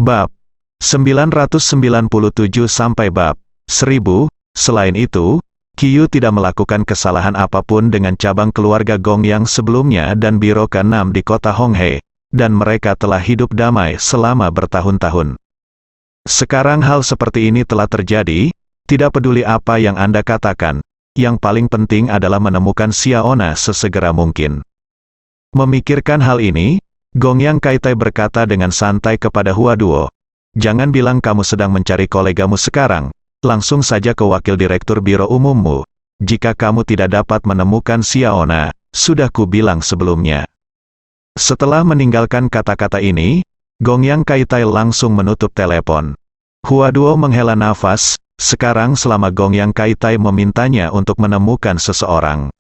Bab 997 sampai bab 1000. Selain itu, Qiyu tidak melakukan kesalahan apapun dengan cabang keluarga Gong yang sebelumnya dan biro ke-6 di kota Honghe, dan mereka telah hidup damai selama bertahun-tahun. Sekarang hal seperti ini telah terjadi, tidak peduli apa yang Anda katakan, yang paling penting adalah menemukan Xiaona sesegera mungkin. Memikirkan hal ini, Gongyang Kaitai berkata dengan santai kepada Hua Duo, "Jangan bilang kamu sedang mencari kolegamu sekarang, langsung saja ke wakil direktur biro umummu. Jika kamu tidak dapat menemukan Xiaona, sudah ku bilang sebelumnya." Setelah meninggalkan kata-kata ini, Gongyang Kaitai langsung menutup telepon. Hua Duo menghela nafas, sekarang selama Gongyang Kaitai memintanya untuk menemukan seseorang,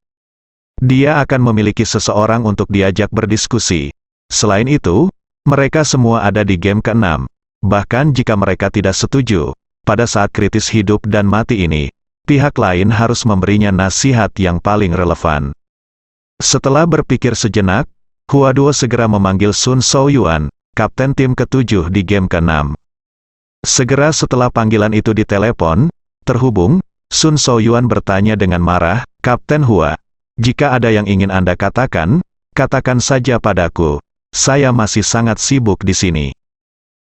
dia akan memiliki seseorang untuk diajak berdiskusi. Selain itu, mereka semua ada di game ke-6. Bahkan jika mereka tidak setuju, pada saat kritis hidup dan mati ini, pihak lain harus memberinya nasihat yang paling relevan. Setelah berpikir sejenak, Hua Duo segera memanggil Sun Shouyuan, kapten tim ke-7 di game ke-6. Segera setelah panggilan itu ditelepon, terhubung, Sun Shouyuan bertanya dengan marah, "Kapten Hua, jika ada yang ingin Anda katakan, katakan saja padaku. Saya masih sangat sibuk di sini."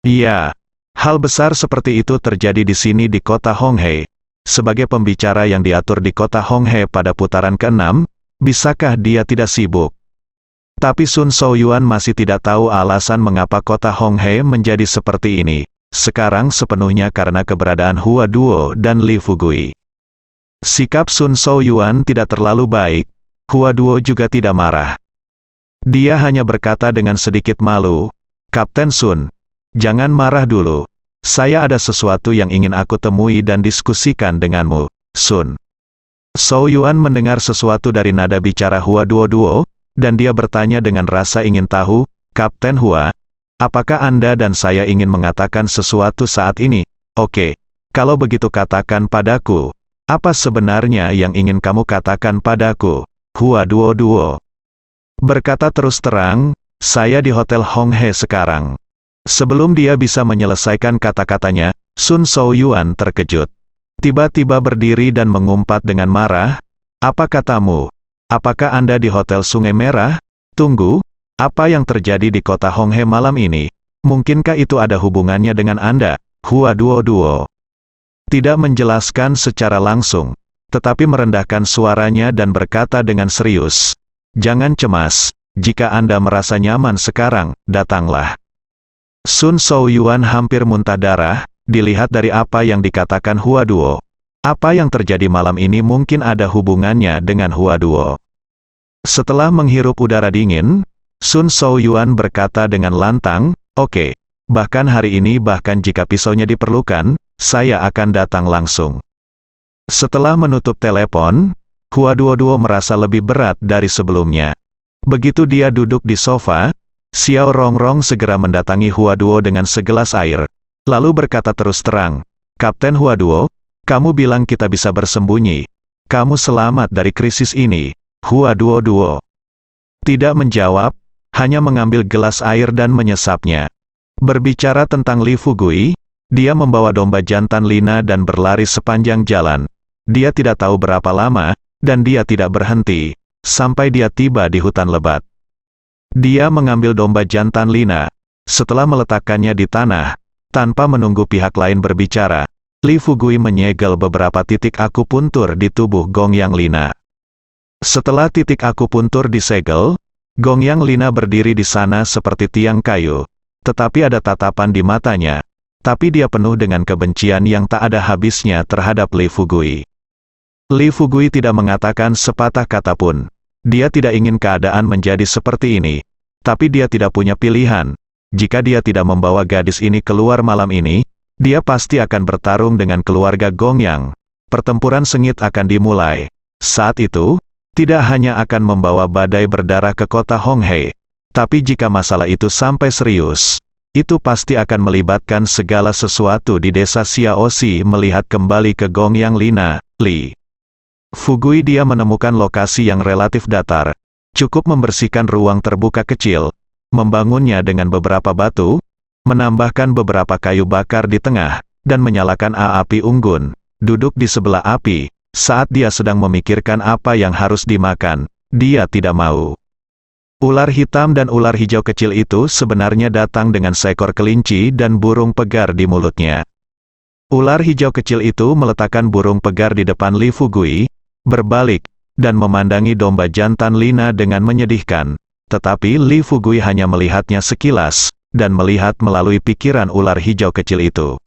"Iya, hal besar seperti itu terjadi di sini di kota Honghe. Sebagai pembicara yang diatur di kota Honghe pada putaran ke-6, bisakah dia tidak sibuk?" Tapi Sun Shouyuan masih tidak tahu alasan mengapa kota Honghe menjadi seperti ini. Sekarang sepenuhnya karena keberadaan Hua Duo dan Li Fugui. Sikap Sun Shouyuan tidak terlalu baik. Hua Duo juga tidak marah. Dia hanya berkata dengan sedikit malu, "Kapten Sun, jangan marah dulu. Saya ada sesuatu yang ingin aku temui dan diskusikan denganmu, Sun." Shouyuan mendengar sesuatu dari nada bicara Hua Duo, dan dia bertanya dengan rasa ingin tahu, "Kapten Hua, apakah Anda dan saya ingin mengatakan sesuatu saat ini?" "Oke, kalau begitu katakan padaku, apa sebenarnya yang ingin kamu katakan padaku, Hua Duo?" Berkata terus terang, "Saya di Hotel Honghe sekarang." Sebelum dia bisa menyelesaikan kata-katanya, Sun Shouyuan terkejut. Tiba-tiba berdiri dan mengumpat dengan marah, "Apa katamu? Apakah Anda di Hotel Sungai Merah? Tunggu, apa yang terjadi di kota Honghe malam ini? Mungkinkah itu ada hubungannya dengan Anda, Hua Duo?" Tidak menjelaskan secara langsung, tetapi merendahkan suaranya dan berkata dengan serius, "Jangan cemas, jika Anda merasa nyaman sekarang, datanglah." Sun Shouyuan hampir muntah darah, dilihat dari apa yang dikatakan Hua Duo. Apa yang terjadi malam ini mungkin ada hubungannya dengan Hua Duo. Setelah menghirup udara dingin, Sun Shouyuan berkata dengan lantang, "Oke, bahkan hari ini bahkan jika pisaunya diperlukan, saya akan datang langsung." Setelah menutup telepon, Hua Duo merasa lebih berat dari sebelumnya. Begitu dia duduk di sofa, Xiao Rongrong segera mendatangi Hua Duo dengan segelas air, lalu berkata terus terang, "Kapten Hua Duo, kamu bilang kita bisa bersembunyi. Kamu selamat dari krisis ini, Hua Duo?" Tidak menjawab, hanya mengambil gelas air dan menyesapnya. Berbicara tentang Li Fugui, dia membawa domba jantan Lina dan berlari sepanjang jalan. Dia tidak tahu berapa lama, dan dia tidak berhenti, sampai dia tiba di hutan lebat. Dia mengambil domba jantan Lina. Setelah meletakkannya di tanah, tanpa menunggu pihak lain berbicara, Li Fugui menyegel beberapa titik akupuntur di tubuh Gongyang Lina. Setelah titik akupuntur disegel, Gongyang Lina berdiri di sana seperti tiang kayu, tetapi ada tatapan di matanya, tapi dia penuh dengan kebencian yang tak ada habisnya terhadap Li Fugui. Li Fugui tidak mengatakan sepatah kata pun. Dia tidak ingin keadaan menjadi seperti ini, tapi dia tidak punya pilihan. Jika dia tidak membawa gadis ini keluar malam ini, dia pasti akan bertarung dengan keluarga Gongyang. Pertempuran sengit akan dimulai. Saat itu, tidak hanya akan membawa badai berdarah ke kota Honghe, tapi jika masalah itu sampai serius, itu pasti akan melibatkan segala sesuatu di desa Xiaoxi. Melihat kembali ke Gongyang Lina, Li Fugui dia menemukan lokasi yang relatif datar. Cukup membersihkan ruang terbuka kecil, membangunnya dengan beberapa batu, menambahkan beberapa kayu bakar di tengah, dan menyalakan api unggun. Duduk di sebelah api, saat dia sedang memikirkan apa yang harus dimakan, dia tidak mau. Ular hitam dan ular hijau kecil itu sebenarnya datang dengan seekor kelinci dan burung pegar di mulutnya. Ular hijau kecil itu meletakkan burung pegar di depan Li Fugui, berbalik, dan memandangi domba jantan Lina dengan menyedihkan. Tetapi Li Fugui hanya melihatnya sekilas, dan melihat melalui pikiran ular hijau kecil itu.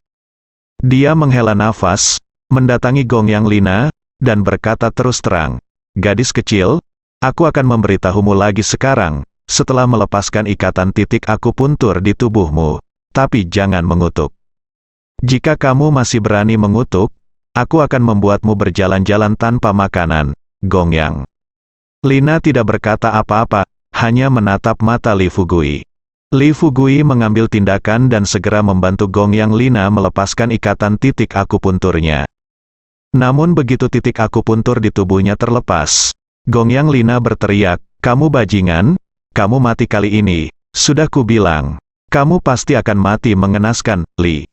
Dia menghela nafas, mendatangi Gongyang Lina, dan berkata terus terang, "Gadis kecil, aku akan memberitahumu lagi sekarang, setelah melepaskan ikatan titik akupuntur di tubuhmu, tapi jangan mengutuk. Jika kamu masih berani mengutuk, aku akan membuatmu berjalan-jalan tanpa makanan, Gongyang." Lina tidak berkata apa-apa, hanya menatap mata Li Fugui. Li Fugui mengambil tindakan dan segera membantu Gongyang Lina melepaskan ikatan titik akupunturnya. Namun begitu titik akupuntur di tubuhnya terlepas, Gongyang Lina berteriak, "Kamu bajingan, kamu mati kali ini, sudah kubilang, kamu pasti akan mati mengenaskan." Li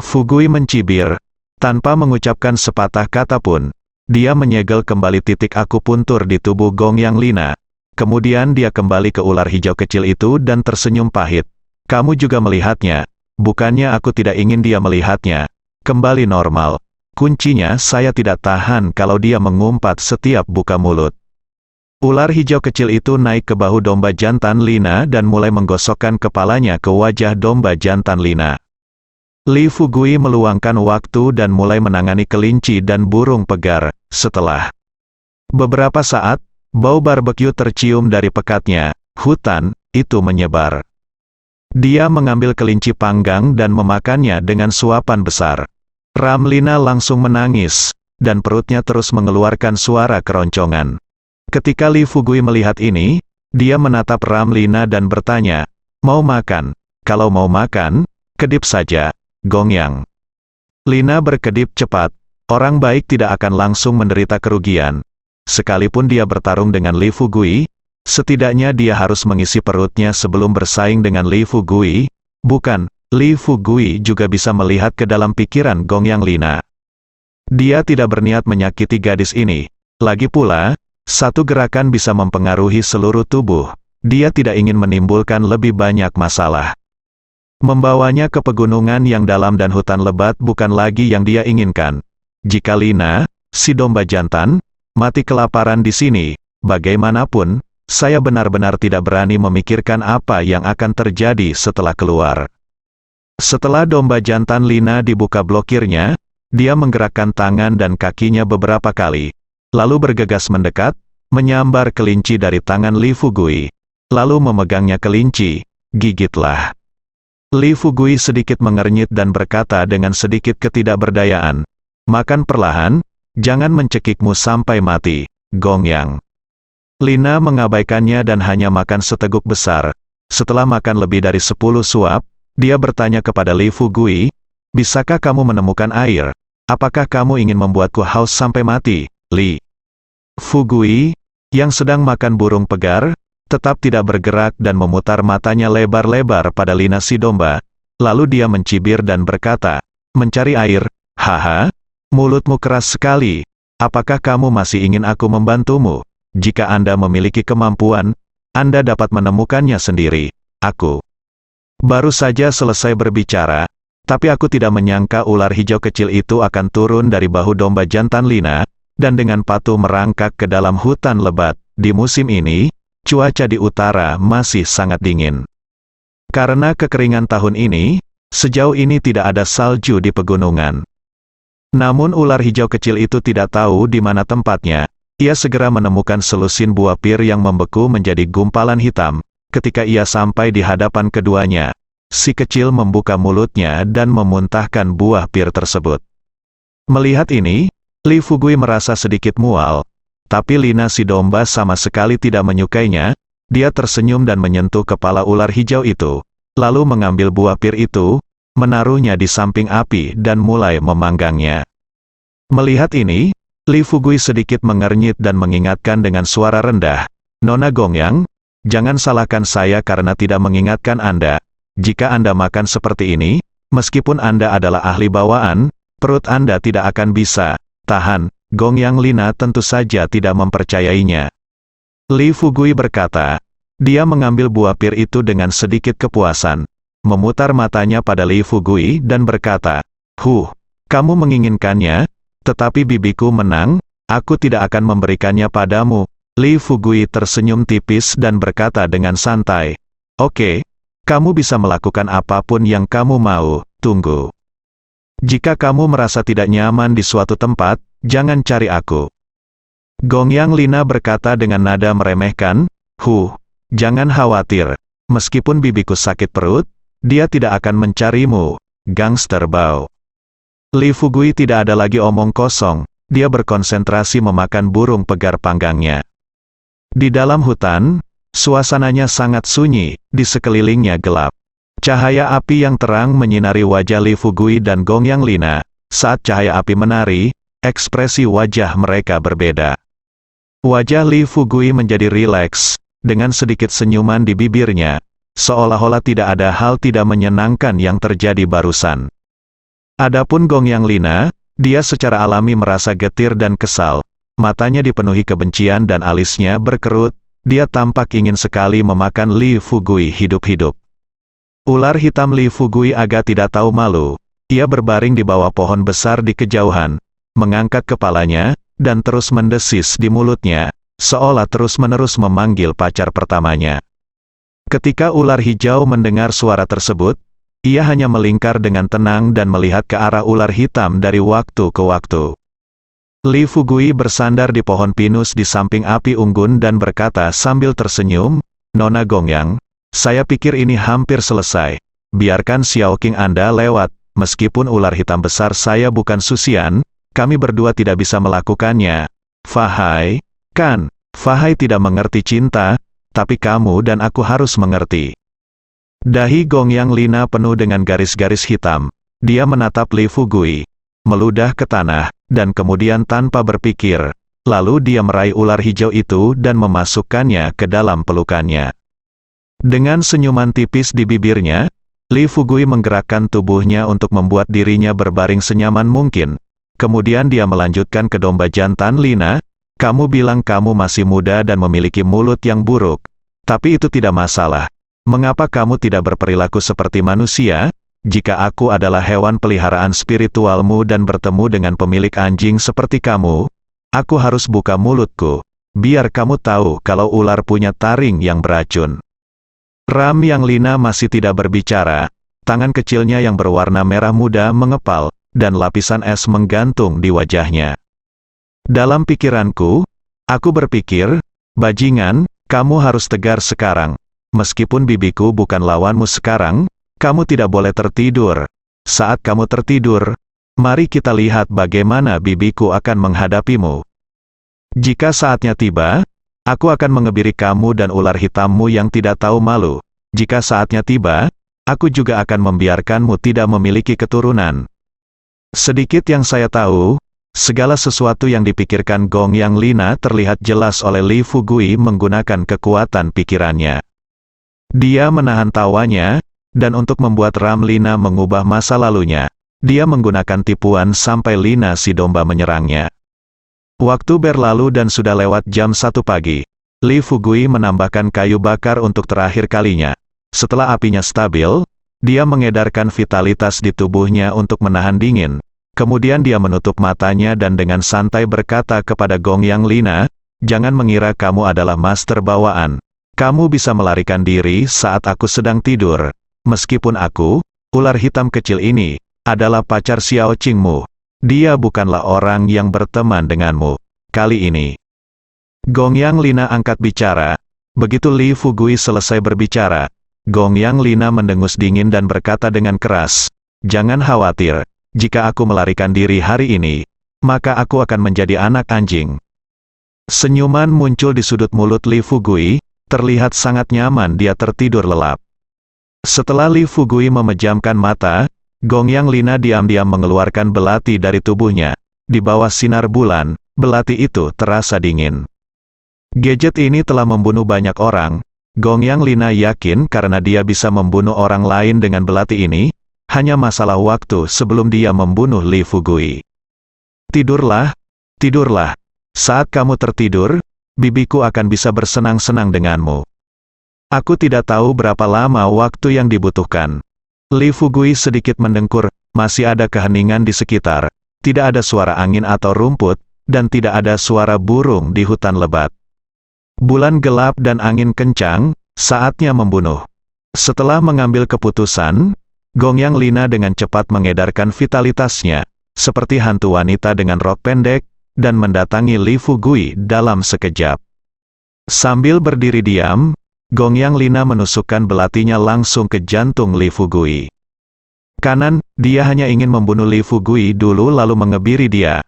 Fugui mencibir, tanpa mengucapkan sepatah kata pun. Dia menyegel kembali titik akupuntur di tubuh Gongyang Lina. Kemudian dia kembali ke ular hijau kecil itu dan tersenyum pahit. "Kamu juga melihatnya, bukannya aku tidak ingin dia melihatnya. Kembali normal. Kuncinya saya tidak tahan kalau dia mengumpat setiap buka mulut." Ular hijau kecil itu naik ke bahu domba jantan Lina dan mulai menggosokkan kepalanya ke wajah domba jantan Lina. Li Fugui meluangkan waktu dan mulai menangani kelinci dan burung pegar. Setelah beberapa saat, bau barbeque tercium dari pekatnya hutan itu menyebar. Dia mengambil kelinci panggang dan memakannya dengan suapan besar. Lina langsung menangis, dan perutnya terus mengeluarkan suara keroncongan. Ketika Li Fugui melihat ini, dia menatap Lina dan bertanya, "Mau makan? Kalau mau makan, kedip saja, Gongyang." Lina berkedip cepat. Orang baik tidak akan langsung menderita kerugian. Sekalipun dia bertarung dengan Li Fugui, setidaknya dia harus mengisi perutnya sebelum bersaing dengan Li Fugui. Bukan, Li Fugui juga bisa melihat ke dalam pikiran Gongyang Lina. Dia tidak berniat menyakiti gadis ini. Lagi pula, satu gerakan bisa mempengaruhi seluruh tubuh. Dia tidak ingin menimbulkan lebih banyak masalah. Membawanya ke pegunungan yang dalam dan hutan lebat bukan lagi yang dia inginkan. Jika Lina, si domba jantan, mati kelaparan di sini, bagaimanapun, saya benar-benar tidak berani memikirkan apa yang akan terjadi setelah keluar. Setelah domba jantan Lina dibuka blokirnya, dia menggerakkan tangan dan kakinya beberapa kali, lalu bergegas mendekat, menyambar kelinci dari tangan Li Fugui, lalu memegangnya kelinci, "Gigitlah." Li Fugui sedikit mengernyit dan berkata dengan sedikit ketidakberdayaan, "Makan perlahan, jangan mencekikmu sampai mati, Gongyang." Lina mengabaikannya dan hanya makan seteguk besar. Setelah makan lebih dari 10 suap, dia bertanya kepada Li Fugui, "Bisakah kamu menemukan air? Apakah kamu ingin membuatku haus sampai mati?" Li Fugui, yang sedang makan burung pegar, tetap tidak bergerak dan memutar matanya lebar-lebar pada Lina si domba. Lalu dia mencibir dan berkata, "Mencari air? Haha, mulutmu keras sekali. Apakah kamu masih ingin aku membantumu? Jika Anda memiliki kemampuan, Anda dapat menemukannya sendiri. Aku baru saja selesai berbicara, tapi aku tidak menyangka ular hijau kecil itu akan turun dari bahu domba jantan Lina, dan dengan patuh merangkak ke dalam hutan lebat. Di musim ini, cuaca di utara masih sangat dingin. Karena kekeringan tahun ini, sejauh ini tidak ada salju di pegunungan. Namun ular hijau kecil itu tidak tahu di mana tempatnya. Ia segera menemukan selusin buah pir yang membeku menjadi gumpalan hitam. Ketika ia sampai di hadapan keduanya, si kecil membuka mulutnya dan memuntahkan buah pir tersebut. Melihat ini, Li Fugui merasa sedikit mual, tapi Lina si domba sama sekali tidak menyukainya. Dia tersenyum dan menyentuh kepala ular hijau itu, lalu mengambil buah pir itu, menaruhnya di samping api dan mulai memanggangnya. Melihat ini, Li Fugui sedikit mengernyit dan mengingatkan dengan suara rendah, "Nona Gongyang, jangan salahkan saya karena tidak mengingatkan Anda. Jika Anda makan seperti ini, meskipun Anda adalah ahli bawaan, perut Anda tidak akan bisa tahan. Gong Yang Lina tentu saja tidak mempercayainya. Li Fugui berkata, dia mengambil buah pir itu dengan sedikit kepuasan, memutar matanya pada Li Fugui dan berkata, kamu menginginkannya, tetapi bibiku menang, aku tidak akan memberikannya padamu. Li Fugui tersenyum tipis dan berkata dengan santai, oke, kamu bisa melakukan apapun yang kamu mau, tunggu. Jika kamu merasa tidak nyaman di suatu tempat, jangan cari aku. Gong Yang Lina berkata dengan nada meremehkan, jangan khawatir, meskipun bibiku sakit perut, dia tidak akan mencarimu, gangster bau. Li Fugui tidak ada lagi omong kosong, dia berkonsentrasi memakan burung pegar panggangnya. Di dalam hutan, suasananya sangat sunyi, di sekelilingnya gelap. Cahaya api yang terang menyinari wajah Li Fugui dan Gong Yang Lina. Saat cahaya api menari, ekspresi wajah mereka berbeda. Wajah Li Fugui menjadi rileks, dengan sedikit senyuman di bibirnya, seolah-olah tidak ada hal tidak menyenangkan yang terjadi barusan. Adapun Gong Yang Lina, dia secara alami merasa getir dan kesal, matanya dipenuhi kebencian dan alisnya berkerut, dia tampak ingin sekali memakan Li Fugui hidup-hidup. Ular hitam Li Fugui agak tidak tahu malu, ia berbaring di bawah pohon besar di kejauhan, mengangkat kepalanya, dan terus mendesis di mulutnya, seolah terus-menerus memanggil pacar pertamanya. Ketika ular hijau mendengar suara tersebut, ia hanya melingkar dengan tenang dan melihat ke arah ular hitam dari waktu ke waktu. Li Fugui bersandar di pohon pinus di samping api unggun dan berkata sambil tersenyum, Nona Gong Yang, saya pikir ini hampir selesai. Biarkan Xiao Qing Anda lewat, meskipun ular hitam besar saya bukan Susian, kami berdua tidak bisa melakukannya. Fahai, kan, Fahai tidak mengerti cinta, tapi kamu dan aku harus mengerti. Dahi Gong Yang Lina penuh dengan garis-garis hitam. Dia menatap Li Fugui, meludah ke tanah, dan kemudian tanpa berpikir, lalu dia meraih ular hijau itu dan memasukkannya ke dalam pelukannya. Dengan senyuman tipis di bibirnya, Li Fugui menggerakkan tubuhnya untuk membuat dirinya berbaring senyaman mungkin. Kemudian dia melanjutkan ke domba jantan Lina, kamu bilang kamu masih muda dan memiliki mulut yang buruk. Tapi itu tidak masalah. Mengapa kamu tidak berperilaku seperti manusia? Jika aku adalah hewan peliharaan spiritualmu dan bertemu dengan pemilik anjing seperti kamu, aku harus buka mulutku, biar kamu tahu kalau ular punya taring yang beracun. Ram Yang Lina masih tidak berbicara, tangan kecilnya yang berwarna merah muda mengepal, dan lapisan es menggantung di wajahnya. Dalam pikiranku, aku berpikir, bajingan, kamu harus tegar sekarang. Meskipun bibiku bukan lawanmu sekarang, kamu tidak boleh tertidur. Saat kamu tertidur, mari kita lihat bagaimana bibiku akan menghadapimu. Jika saatnya tiba, aku akan mengebiri kamu dan ular hitammu yang tidak tahu malu. Jika saatnya tiba, aku juga akan membiarkanmu tidak memiliki keturunan. Sedikit yang saya tahu, segala sesuatu yang dipikirkan Gong Yang Lina terlihat jelas oleh Li Fugui menggunakan kekuatan pikirannya. Dia menahan tawanya, dan untuk membuat Ram Lina mengubah masa lalunya, dia menggunakan tipuan sampai Lina si domba menyerangnya. Waktu berlalu dan sudah lewat jam 1 pagi. Li Fugui menambahkan kayu bakar untuk terakhir kalinya. Setelah apinya stabil, dia mengedarkan vitalitas di tubuhnya untuk menahan dingin. Kemudian dia menutup matanya dan dengan santai berkata kepada Gong Yang Lina, jangan mengira kamu adalah master bawaan. Kamu bisa melarikan diri saat aku sedang tidur. Meskipun aku, ular hitam kecil ini, adalah pacar Xiao Qingmu. Dia bukanlah orang yang berteman denganmu. Kali ini. Gong Yang Lina angkat bicara. Begitu Li Fugui selesai berbicara, Gong Yang Lina mendengus dingin dan berkata dengan keras, jangan khawatir. Jika aku melarikan diri hari ini, maka aku akan menjadi anak anjing. Senyuman muncul di sudut mulut Li Fugui, terlihat sangat nyaman dia tertidur lelap. Setelah Li Fugui memejamkan mata, Gong Yang Lina diam-diam mengeluarkan belati dari tubuhnya. Di bawah sinar bulan, belati itu terasa dingin. Gadget ini telah membunuh banyak orang, Gongyang Lina yakin karena dia bisa membunuh orang lain dengan belati ini, hanya masalah waktu sebelum dia membunuh Li Fugui. Tidurlah, tidurlah. Saat kamu tertidur, bibiku akan bisa bersenang-senang denganmu. Aku tidak tahu berapa lama waktu yang dibutuhkan. Li Fugui sedikit mendengkur, masih ada keheningan di sekitar, tidak ada suara angin atau rumput, dan tidak ada suara burung di hutan lebat. Bulan gelap dan angin kencang, saatnya membunuh. Setelah mengambil keputusan, Gongyang Lina dengan cepat mengedarkan vitalitasnya, seperti hantu wanita dengan rok pendek, dan mendatangi Li Fugui dalam sekejap. Sambil berdiri diam, Gongyang Lina menusukkan belatinya langsung ke jantung Li Fugui. Kanan, dia hanya ingin membunuh Li Fugui dulu lalu mengebiri dia.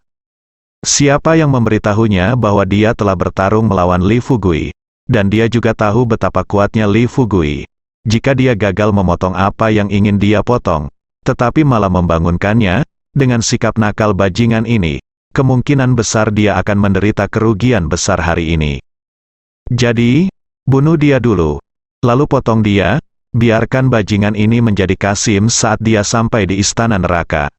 Siapa yang memberitahunya bahwa dia telah bertarung melawan Li Fugui, dan dia juga tahu betapa kuatnya Li Fugui. Jika dia gagal memotong apa yang ingin dia potong, tetapi malah membangunkannya, dengan sikap nakal bajingan ini, kemungkinan besar dia akan menderita kerugian besar hari ini. Jadi, bunuh dia dulu, lalu potong dia, biarkan bajingan ini menjadi Kasim saat dia sampai di istana neraka.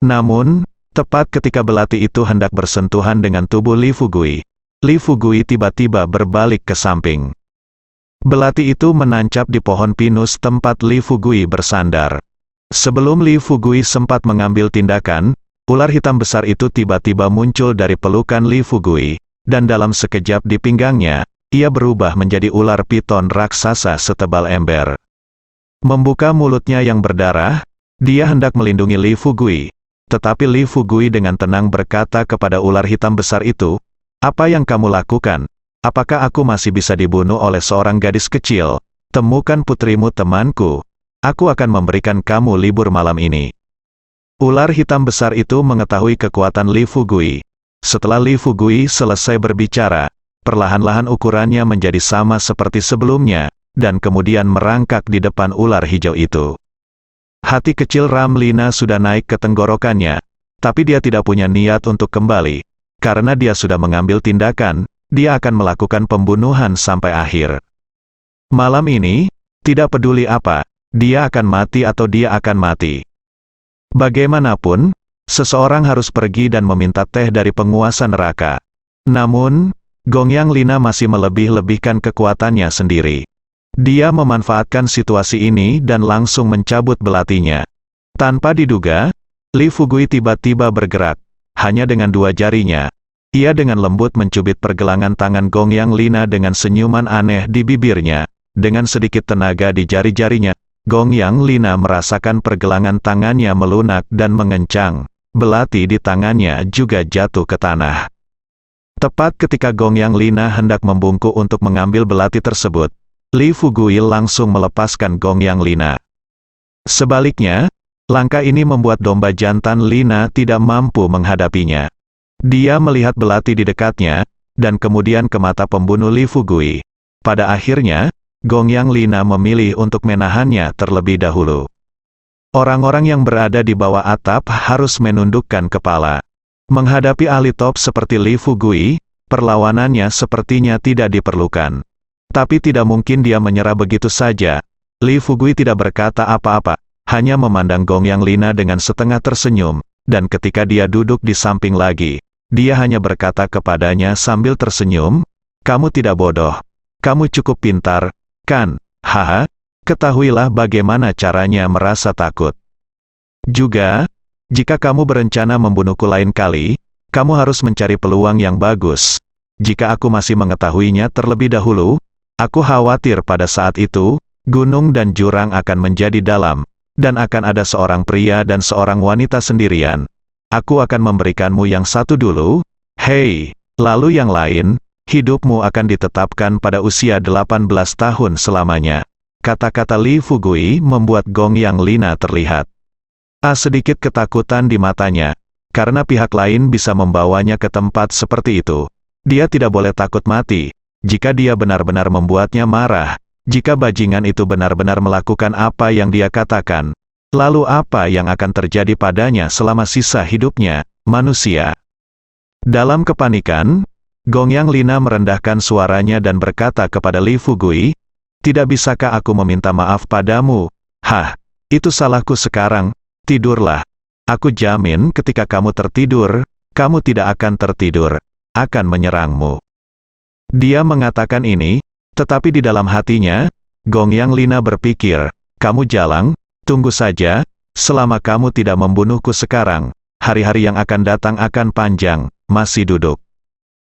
Namun, tepat ketika belati itu hendak bersentuhan dengan tubuh Li Fugui tiba-tiba berbalik ke samping. Belati itu menancap di pohon pinus tempat Li Fugui bersandar. Sebelum Li Fugui sempat mengambil tindakan, ular hitam besar itu tiba-tiba muncul dari pelukan Li Fugui, dan dalam sekejap di pinggangnya, ia berubah menjadi ular piton raksasa setebal ember. Membuka mulutnya yang berdarah, dia hendak melindungi Li Fugui. Tetapi Li Fugui dengan tenang berkata kepada ular hitam besar itu, "Apa yang kamu lakukan? Apakah aku masih bisa dibunuh oleh seorang gadis kecil? Temukan putrimu temanku. Aku akan memberikan kamu libur malam ini." Ular hitam besar itu mengetahui kekuatan Li Fugui. Setelah Li Fugui selesai berbicara, perlahan-lahan ukurannya menjadi sama seperti sebelumnya, dan kemudian merangkak di depan ular hijau itu. Hati kecil Ram Lina sudah naik ke tenggorokannya, tapi dia tidak punya niat untuk kembali. Karena dia sudah mengambil tindakan, dia akan melakukan pembunuhan sampai akhir. Malam ini, tidak peduli apa, dia akan mati atau dia akan mati. Bagaimanapun, seseorang harus pergi dan meminta teh dari penguasa neraka. Namun, Gongyang Lina masih melebih-lebihkan kekuatannya sendiri. Dia memanfaatkan situasi ini dan langsung mencabut belatinya. Tanpa diduga, Li Fugui tiba-tiba bergerak, hanya dengan dua jarinya. Ia dengan lembut mencubit pergelangan tangan Gongyang Lina dengan senyuman aneh di bibirnya. Dengan sedikit tenaga di jari-jarinya, Gongyang Lina merasakan pergelangan tangannya melunak dan mengencang. Belati di tangannya juga jatuh ke tanah. Tepat ketika Gongyang Lina hendak membungkuk untuk mengambil belati tersebut, Li Fugui langsung melepaskan Gongyang Lina. Sebaliknya, langkah ini membuat domba jantan Lina tidak mampu menghadapinya. Dia melihat belati di dekatnya, dan kemudian ke mata pembunuh Li Fugui. Pada akhirnya, Gongyang Lina memilih untuk menahannya terlebih dahulu. Orang-orang yang berada di bawah atap harus menundukkan kepala. Menghadapi ahli top seperti Li Fugui, perlawanannya sepertinya tidak diperlukan. Tapi tidak mungkin dia menyerah begitu saja. Li Fugui tidak berkata apa-apa, hanya memandang Gongyang Lina dengan setengah tersenyum, dan ketika dia duduk di samping lagi, dia hanya berkata kepadanya sambil tersenyum, "Kamu tidak bodoh. Kamu cukup pintar, kan? Haha, ketahuilah bagaimana caranya merasa takut. Juga, jika kamu berencana membunuhku lain kali, kamu harus mencari peluang yang bagus. Jika aku masih mengetahuinya terlebih dahulu, aku khawatir pada saat itu, gunung dan jurang akan menjadi dalam, dan akan ada seorang pria dan seorang wanita sendirian. Aku akan memberikanmu yang satu dulu, hei, lalu yang lain, hidupmu akan ditetapkan pada usia 18 tahun selamanya." Kata-kata Li Fugui membuat Gongyang Lina terlihat sedikit ketakutan di matanya, karena pihak lain bisa membawanya ke tempat seperti itu. Dia tidak boleh takut mati. Jika dia benar-benar membuatnya marah, jika bajingan itu benar-benar melakukan apa yang dia katakan, lalu apa yang akan terjadi padanya selama sisa hidupnya, manusia? Dalam kepanikan, Gongyang Lina merendahkan suaranya dan berkata kepada Li Fugui, Tidak bisakah aku meminta maaf padamu? Hah, itu salahku sekarang, tidurlah. Aku jamin ketika kamu tertidur, kamu tidak akan tertidur, akan menyerangmu. Dia mengatakan ini, tetapi di dalam hatinya, Gongyang Lina berpikir, kamu jalang, tunggu saja, selama kamu tidak membunuhku sekarang, hari-hari yang akan datang akan panjang, masih duduk.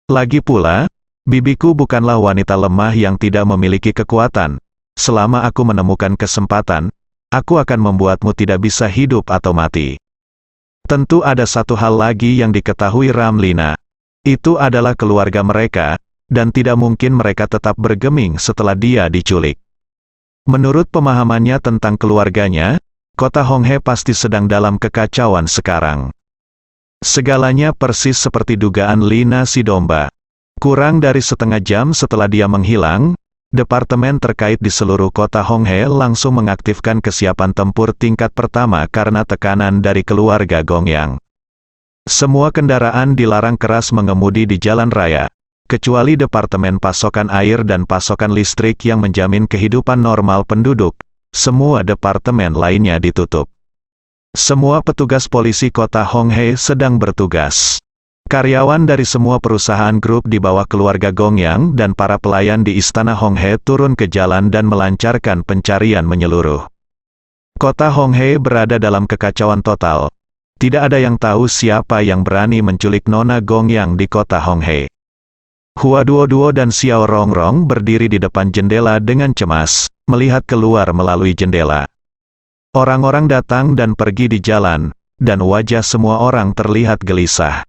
Lagi pula, bibiku bukanlah wanita lemah yang tidak memiliki kekuatan. Selama aku menemukan kesempatan, aku akan membuatmu tidak bisa hidup atau mati. Tentu ada satu hal lagi yang diketahui Ramlina. Itu adalah keluarga mereka, dan tidak mungkin mereka tetap bergeming setelah dia diculik. Menurut pemahamannya tentang keluarganya, kota Honghe pasti sedang dalam kekacauan sekarang. Segalanya persis seperti dugaan Lina si domba. Kurang dari setengah jam setelah dia menghilang, departemen terkait di seluruh kota Honghe langsung mengaktifkan kesiapan tempur tingkat pertama karena tekanan dari keluarga Gongyang. Semua kendaraan dilarang keras mengemudi di jalan raya, kecuali departemen pasokan air dan pasokan listrik yang menjamin kehidupan normal penduduk. Semua departemen lainnya ditutup. Semua petugas polisi kota Honghe sedang bertugas. Karyawan dari semua perusahaan grup di bawah keluarga Gongyang dan para pelayan di istana Honghe turun ke jalan dan melancarkan pencarian menyeluruh. Kota Honghe berada dalam kekacauan total. Tidak ada yang tahu siapa yang berani menculik Nona Gongyang di kota Honghe. Hua Duoduo dan Xiao Rongrong berdiri di depan jendela dengan cemas, melihat keluar melalui jendela. Orang-orang datang dan pergi di jalan, dan wajah semua orang terlihat gelisah.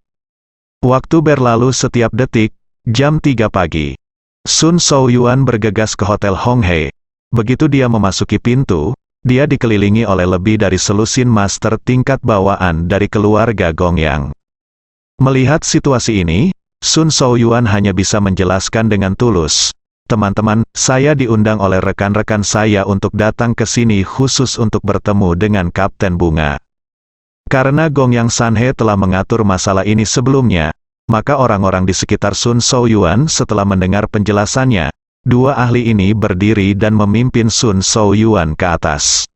Waktu berlalu setiap detik, jam 3 pagi. Sun Shaoyuan bergegas ke Hotel Honghe. Begitu dia memasuki pintu, dia dikelilingi oleh lebih dari selusin master tingkat bawaan dari keluarga Gongyang. Melihat situasi ini, Sun Shaoyuan hanya bisa menjelaskan dengan tulus. Teman-teman, saya diundang oleh rekan-rekan saya untuk datang ke sini khusus untuk bertemu dengan Kapten Bunga. Karena Gongyang Sanhe telah mengatur masalah ini sebelumnya, maka orang-orang di sekitar Sun Shaoyuan setelah mendengar penjelasannya, dua ahli ini berdiri dan memimpin Sun Shaoyuan ke atas.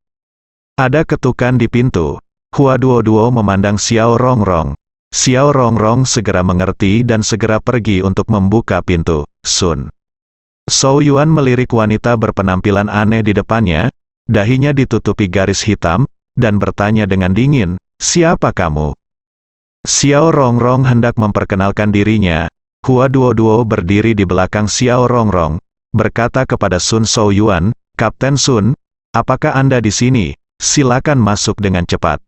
Ada ketukan di pintu. Hua Duoduo memandang Xiao Rongrong. Xiao Rongrong segera mengerti dan segera pergi untuk membuka pintu. Sun Shaoyuan melirik wanita berpenampilan aneh di depannya, dahinya ditutupi garis hitam, dan bertanya dengan dingin, "Siapa kamu?" Xiao Rongrong hendak memperkenalkan dirinya. Hua Duoduo berdiri di belakang Xiao Rongrong, berkata kepada Sun Shaoyuan, "Kapten Sun, apakah Anda di sini? Silakan masuk dengan cepat."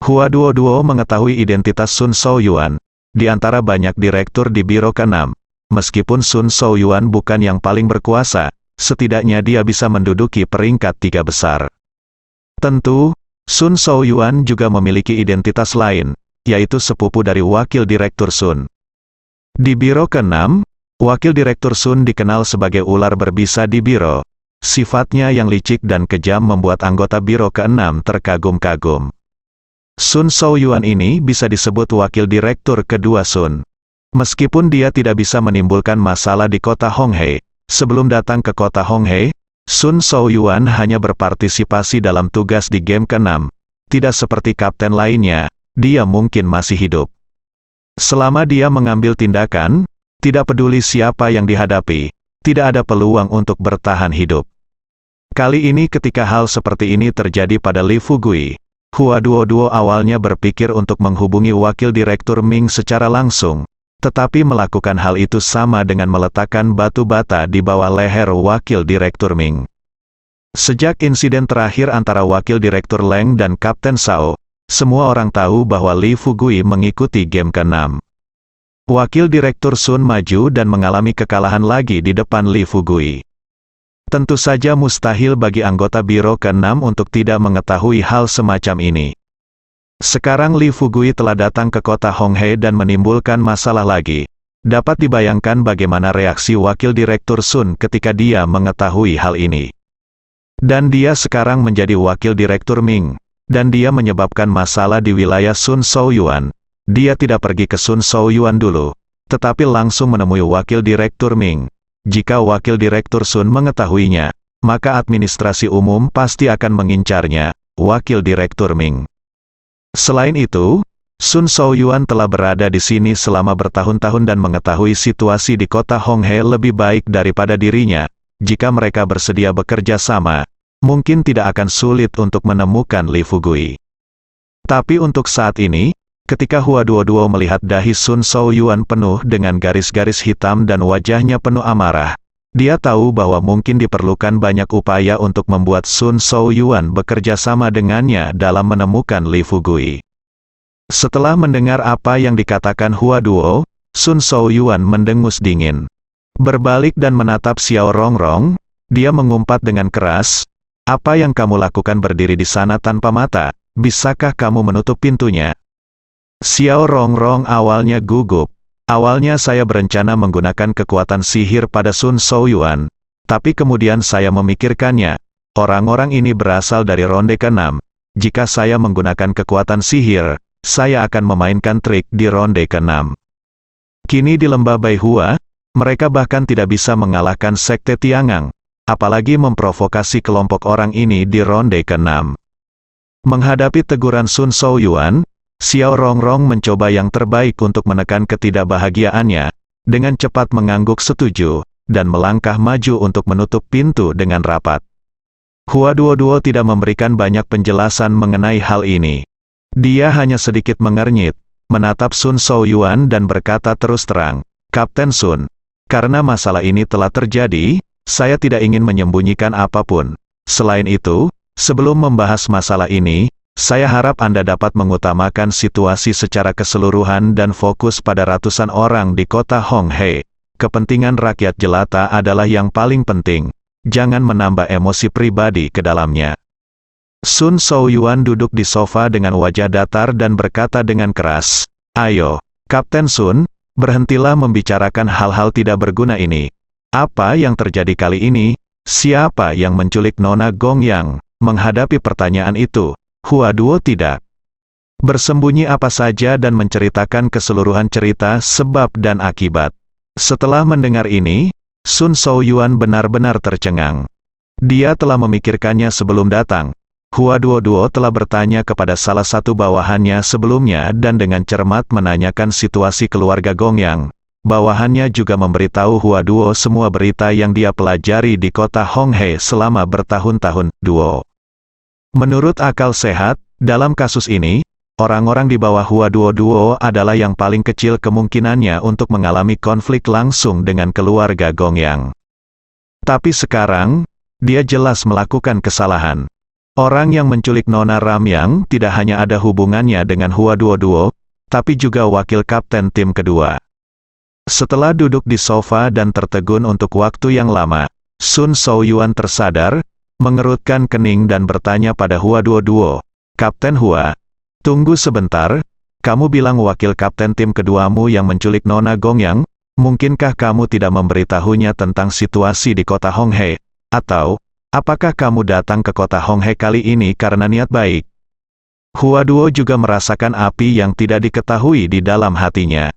Hua Duoduo mengetahui identitas Sun Shaoyuan, di antara banyak direktur di Biro ke-6. Meskipun Sun Shaoyuan bukan yang paling berkuasa, setidaknya dia bisa menduduki peringkat 3 besar. Tentu, Sun Shaoyuan juga memiliki identitas lain, yaitu sepupu dari Wakil Direktur Sun. Di Biro ke-6, Wakil Direktur Sun dikenal sebagai ular berbisa di biro. Sifatnya yang licik dan kejam membuat anggota Biro ke-6 terkagum-kagum. Sun Shaoyuan ini bisa disebut Wakil Direktur kedua Sun. Meskipun dia tidak bisa menimbulkan masalah di kota Honghe, sebelum datang ke kota Honghe, Sun Shaoyuan hanya berpartisipasi dalam tugas di game ke-6. Tidak seperti kapten lainnya, dia mungkin masih hidup. Selama dia mengambil tindakan, tidak peduli siapa yang dihadapi, tidak ada peluang untuk bertahan hidup. Kali ini ketika hal seperti ini terjadi pada Li Fugui, Hua Duoduo awalnya berpikir untuk menghubungi Wakil Direktur Ming secara langsung, tetapi melakukan hal itu sama dengan meletakkan batu bata di bawah leher Wakil Direktur Ming. Sejak insiden terakhir antara Wakil Direktur Leng dan Kapten Sao, semua orang tahu bahwa Li Fugui mengikuti game ke-6. Wakil Direktur Sun maju dan mengalami kekalahan lagi di depan Li Fugui. Tentu saja mustahil bagi anggota Biro ke-6 untuk tidak mengetahui hal semacam ini. Sekarang Li Fugui telah datang ke kota Honghe dan menimbulkan masalah lagi. Dapat dibayangkan bagaimana reaksi Wakil Direktur Sun ketika dia mengetahui hal ini. Dan dia sekarang menjadi Wakil Direktur Ming, dan dia menyebabkan masalah di wilayah Sun Shaoyuan. Dia tidak pergi ke Sun Shaoyuan dulu, tetapi langsung menemui Wakil Direktur Ming. jika Wakil Direktur Sun mengetahuinya, maka administrasi umum pasti akan mengincarnya, Wakil Direktur Ming. Selain itu, Sun Shaoyuan telah berada di sini selama bertahun-tahun dan mengetahui situasi di kota Honghe lebih baik daripada dirinya. Jika mereka bersedia bekerja sama, mungkin tidak akan sulit untuk menemukan Li Fugui. Tapi untuk saat ini, ketika Hua Duo melihat dahi Sun Shaoyuan penuh dengan garis-garis hitam dan wajahnya penuh amarah, dia tahu bahwa mungkin diperlukan banyak upaya untuk membuat Sun Shaoyuan bekerja sama dengannya dalam menemukan Li Fugui. Setelah mendengar apa yang dikatakan Hua Duo, Sun Shaoyuan mendengus dingin. Berbalik dan menatap Xiao Rongrong, dia mengumpat dengan keras, "Apa yang kamu lakukan berdiri di sana tanpa mata? Bisakah kamu menutup pintunya?" Xiao Rongrong awalnya gugup. Awalnya saya berencana menggunakan kekuatan sihir pada Sun Shaoyuan, tapi kemudian saya memikirkannya, orang-orang ini berasal dari ronde ke-6. Jika saya menggunakan kekuatan sihir, saya akan memainkan trik di ronde ke-6. Kini di lembah Baihua, mereka bahkan tidak bisa mengalahkan Sekte Tiangang, apalagi memprovokasi kelompok orang ini di ronde ke-6. Menghadapi teguran Sun Shaoyuan, Xiao Rongrong mencoba yang terbaik untuk menekan ketidakbahagiaannya, dengan cepat mengangguk setuju, dan melangkah maju untuk menutup pintu dengan rapat. Hua Duo tidak memberikan banyak penjelasan mengenai hal ini. Dia hanya sedikit mengernyit, menatap Sun Shaoyuan dan berkata terus terang, "Kapten Sun, karena masalah ini telah terjadi, saya tidak ingin menyembunyikan apapun. Selain itu, sebelum membahas masalah ini, saya harap Anda dapat mengutamakan situasi secara keseluruhan dan fokus pada ratusan orang di kota Honghe. Kepentingan rakyat jelata adalah yang paling penting. Jangan menambah emosi pribadi ke dalamnya." Sun Shaoyuan duduk di sofa dengan wajah datar dan berkata dengan keras, "Ayo, Kapten Sun, berhentilah membicarakan hal-hal tidak berguna ini. Apa yang terjadi kali ini? Siapa yang menculik Nona Gongyang?" Menghadapi pertanyaan itu, Hua Duo tidak bersembunyi apa saja dan menceritakan keseluruhan cerita sebab dan akibat. Setelah mendengar ini, Sun Shaoyuan benar-benar tercengang. Dia telah memikirkannya sebelum datang. Hua Duo telah bertanya kepada salah satu bawahannya sebelumnya dan dengan cermat menanyakan situasi keluarga Gongyang. Bawahannya juga memberitahu Hua Duo semua berita yang dia pelajari di kota Honghe selama bertahun-tahun. Menurut akal sehat, dalam kasus ini, orang-orang di bawah Hua Duo adalah yang paling kecil kemungkinannya untuk mengalami konflik langsung dengan keluarga Gongyang. Tapi sekarang, dia jelas melakukan kesalahan. Orang yang menculik Nona Ramyang tidak hanya ada hubungannya dengan Hua Duo, tapi juga wakil kapten tim kedua. Setelah duduk di sofa dan tertegun untuk waktu yang lama, Sun Shaoyuan tersadar, mengerutkan kening dan bertanya pada Hua Duo, "Kapten Hua, tunggu sebentar, kamu bilang wakil kapten tim keduamu yang menculik Nona Gongyang, mungkinkah kamu tidak memberitahunya tentang situasi di kota Honghe? Atau, apakah kamu datang ke kota Honghe kali ini karena niat baik?" Hua Duo juga merasakan api yang tidak diketahui di dalam hatinya.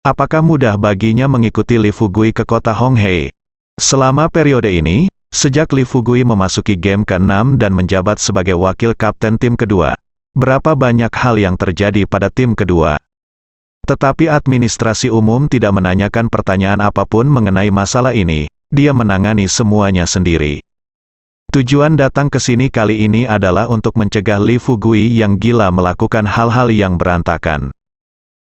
Apakah mudah baginya mengikuti Li Fugui ke kota Honghe? Selama periode ini, sejak Li Fugui memasuki game ke-6 dan menjabat sebagai wakil kapten tim kedua, berapa banyak hal yang terjadi pada tim kedua. Tetapi administrasi umum tidak menanyakan pertanyaan apapun mengenai masalah ini, dia menangani semuanya sendiri. Tujuan datang ke sini kali ini adalah untuk mencegah Li Fugui yang gila melakukan hal-hal yang berantakan.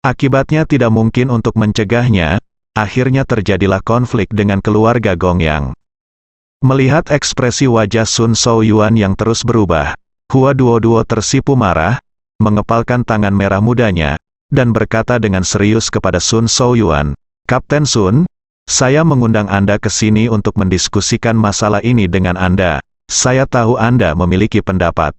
Akibatnya tidak mungkin untuk mencegahnya, akhirnya terjadilah konflik dengan keluarga Gongyang. Melihat ekspresi wajah Sun Shaoyuan yang terus berubah, Hua Duo tersipu marah, mengepalkan tangan merah mudanya, dan berkata dengan serius kepada Sun Shaoyuan, "Kapten Sun, saya mengundang Anda ke sini untuk mendiskusikan masalah ini dengan Anda. Saya tahu Anda memiliki pendapat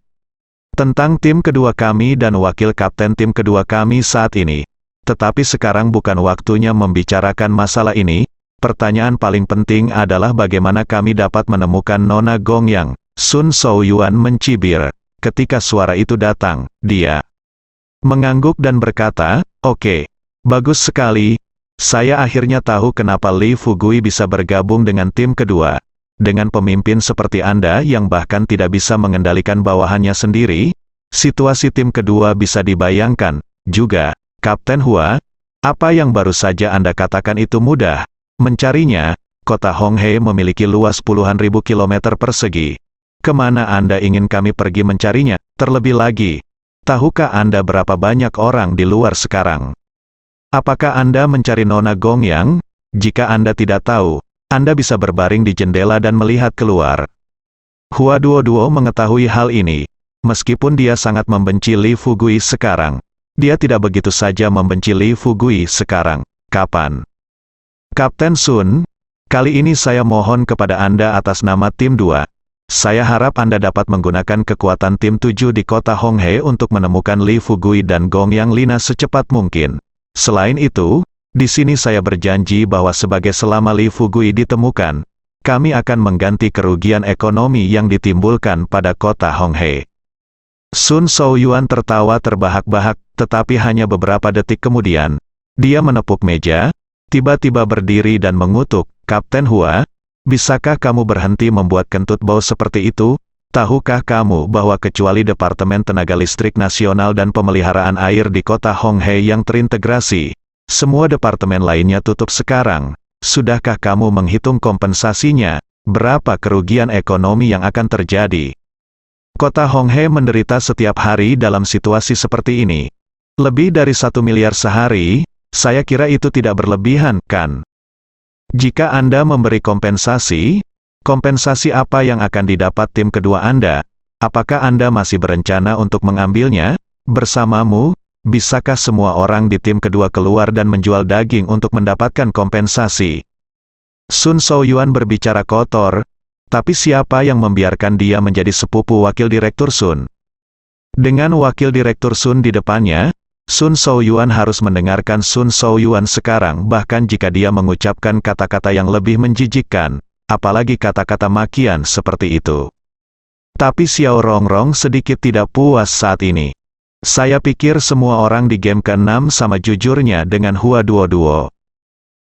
tentang tim kedua kami dan wakil kapten tim kedua kami saat ini. Tetapi sekarang bukan waktunya membicarakan masalah ini. Pertanyaan paling penting adalah bagaimana kami dapat menemukan Nona Gongyang." Sun Shaoyuan mencibir. Ketika suara itu datang, dia mengangguk dan berkata, "Oke, bagus sekali. Saya akhirnya tahu kenapa Li Fugui bisa bergabung dengan tim kedua. Dengan pemimpin seperti Anda yang bahkan tidak bisa mengendalikan bawahannya sendiri, situasi tim kedua bisa dibayangkan. Juga, Kapten Hua, apa yang baru saja Anda katakan itu mudah. Mencarinya, kota Honghe memiliki luas puluhan ribu kilometer persegi. Kemana Anda ingin kami pergi mencarinya? Terlebih lagi, tahukah Anda berapa banyak orang di luar sekarang? Apakah Anda mencari Nona Gongyang? Jika Anda tidak tahu, Anda bisa berbaring di jendela dan melihat keluar. Hua Duo mengetahui hal ini. Meskipun dia sangat membenci Li Fugui sekarang, dia tidak begitu saja membenci Li Fugui sekarang. Kapan? Kapten Sun, kali ini saya mohon kepada Anda atas nama tim 2. Saya harap Anda dapat menggunakan kekuatan tim 7 di kota Honghe untuk menemukan Li Fugui dan Gongyang Lina secepat mungkin. Selain itu, di sini saya berjanji bahwa sebagai selama Li Fugui ditemukan, kami akan mengganti kerugian ekonomi yang ditimbulkan pada kota Honghe. Sun Shaoyuan tertawa terbahak-bahak, tetapi hanya beberapa detik kemudian, dia menepuk meja, tiba-tiba berdiri dan mengutuk, Kapten Hua, bisakah kamu berhenti membuat kentut bau seperti itu? Tahukah kamu bahwa kecuali Departemen Tenaga Listrik Nasional dan Pemeliharaan Air di kota Honghe yang terintegrasi, semua departemen lainnya tutup sekarang? Sudahkah kamu menghitung kompensasinya? Berapa kerugian ekonomi yang akan terjadi? Kota Honghe menderita setiap hari dalam situasi seperti ini. Lebih dari 1 miliar sehari, saya kira itu tidak berlebihan, kan? Jika Anda memberi kompensasi apa yang akan didapat tim kedua Anda? Apakah Anda masih berencana untuk mengambilnya? Bersamamu, bisakah semua orang di tim kedua keluar dan menjual daging untuk mendapatkan kompensasi? Sun Shaoyuan berbicara kotor, tapi siapa yang membiarkan dia menjadi sepupu Wakil Direktur Sun? Dengan Wakil Direktur Sun di depannya, Sun Shaoyuan harus mendengarkan Sun Shaoyuan sekarang bahkan jika dia mengucapkan kata-kata yang lebih menjijikkan. Apalagi kata-kata makian seperti itu. Tapi Xiao Rongrong sedikit tidak puas saat ini. Saya pikir semua orang di game ke-6 sama jujurnya dengan Hua Duo.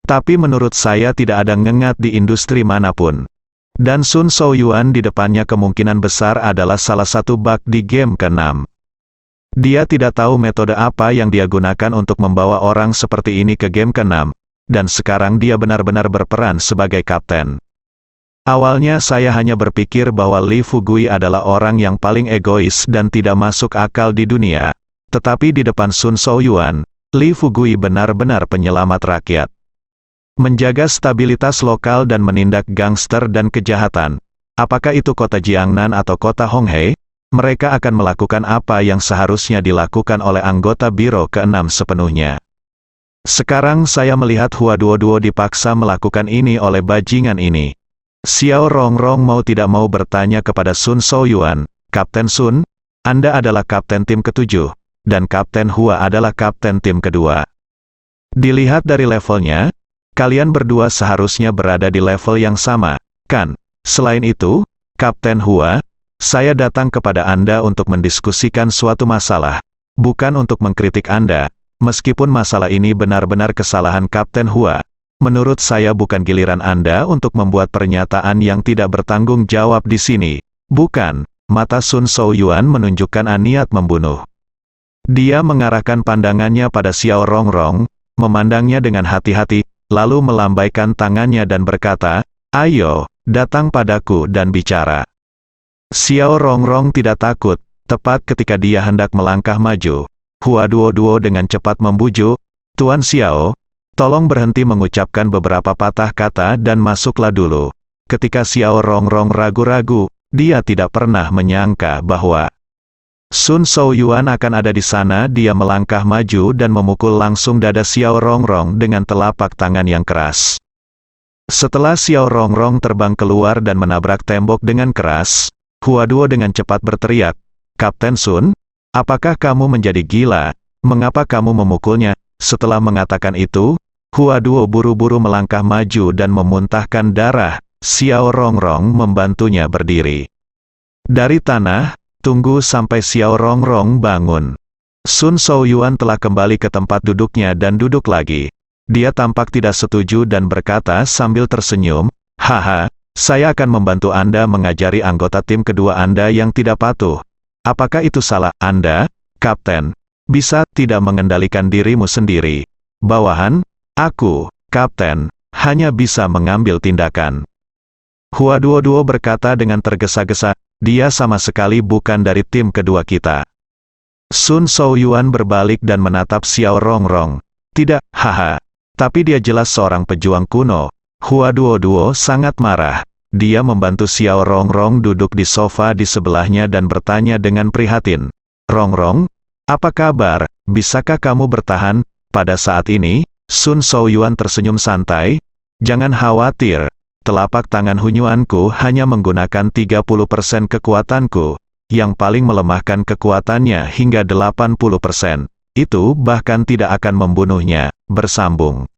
Tapi menurut saya tidak ada ngengat di industri manapun. Dan Sun Shaoyuan di depannya kemungkinan besar adalah salah satu bug di game ke-6. Dia tidak tahu metode apa yang dia gunakan untuk membawa orang seperti ini ke game ke-6, dan sekarang dia benar-benar berperan sebagai kapten. Awalnya saya hanya berpikir bahwa Li Fugui adalah orang yang paling egois dan tidak masuk akal di dunia. Tetapi di depan Sun Shaoyuan, Li Fugui benar-benar penyelamat rakyat. Menjaga stabilitas lokal dan menindak gangster dan kejahatan. Apakah itu kota Jiangnan atau kota Honghe? Mereka akan melakukan apa yang seharusnya dilakukan oleh anggota Biro ke-6 sepenuhnya. Sekarang saya melihat Hua Duo dipaksa melakukan ini oleh bajingan ini. Xiao Rongrong mau tidak mau bertanya kepada Sun Shaoyuan, Kapten Sun, Anda adalah kapten tim ke-7, dan Kapten Hua adalah kapten tim kedua. Dilihat dari levelnya, kalian berdua seharusnya berada di level yang sama, kan? Selain itu, Kapten Hua, saya datang kepada Anda untuk mendiskusikan suatu masalah, bukan untuk mengkritik Anda, meskipun masalah ini benar-benar kesalahan Kapten Hua. Menurut saya bukan giliran Anda untuk membuat pernyataan yang tidak bertanggung jawab di sini. Bukan, mata Sun Shaoyuan menunjukkan niat membunuh. Dia mengarahkan pandangannya pada Xiao Rongrong, memandangnya dengan hati-hati, lalu melambaikan tangannya dan berkata, ayo, datang padaku dan bicara. Xiao Rongrong tidak takut, tepat ketika dia hendak melangkah maju. Hua Duo dengan cepat membujuk, Tuan Xiao, tolong berhenti mengucapkan beberapa patah kata dan masuklah dulu. Ketika Xiao Rongrong ragu-ragu, dia tidak pernah menyangka bahwa Sun Shaoyuan akan ada di sana. Dia melangkah maju dan memukul langsung dada Xiao Rongrong dengan telapak tangan yang keras. Setelah Xiao Rongrong terbang keluar dan menabrak tembok dengan keras, Hua Duo dengan cepat berteriak, Kapten Sun, apakah kamu menjadi gila? Mengapa kamu memukulnya? Setelah mengatakan itu, Hua Duo buru-buru melangkah maju dan memuntahkan darah. Xiao Rongrong membantunya berdiri. Dari tanah, tunggu sampai Xiao Rongrong bangun. Sun Shaoyuan telah kembali ke tempat duduknya dan duduk lagi. Dia tampak tidak setuju dan berkata sambil tersenyum, "Haha, saya akan membantu Anda mengajari anggota tim kedua Anda yang tidak patuh. Apakah itu salah Anda, Kapten? Bisa tidak mengendalikan dirimu sendiri? Bawahan, aku, Kapten, hanya bisa mengambil tindakan." Hua Duo berkata dengan tergesa-gesa, "Dia sama sekali bukan dari tim kedua kita." Sun Shaoyuan berbalik dan menatap Xiao Rongrong. "Tidak, haha. Tapi dia jelas seorang pejuang kuno." Hua Duo sangat marah. Dia membantu Xiao Rongrong duduk di sofa di sebelahnya dan bertanya dengan prihatin, "Rongrong, apa kabar? Bisakah kamu bertahan?" Pada saat ini, Sun Shaoyuan tersenyum santai. "Jangan khawatir. Telapak tangan Hunyuanku hanya menggunakan 30% kekuatanku, yang paling melemahkan kekuatannya hingga 80%. Itu bahkan tidak akan membunuhnya." Bersambung.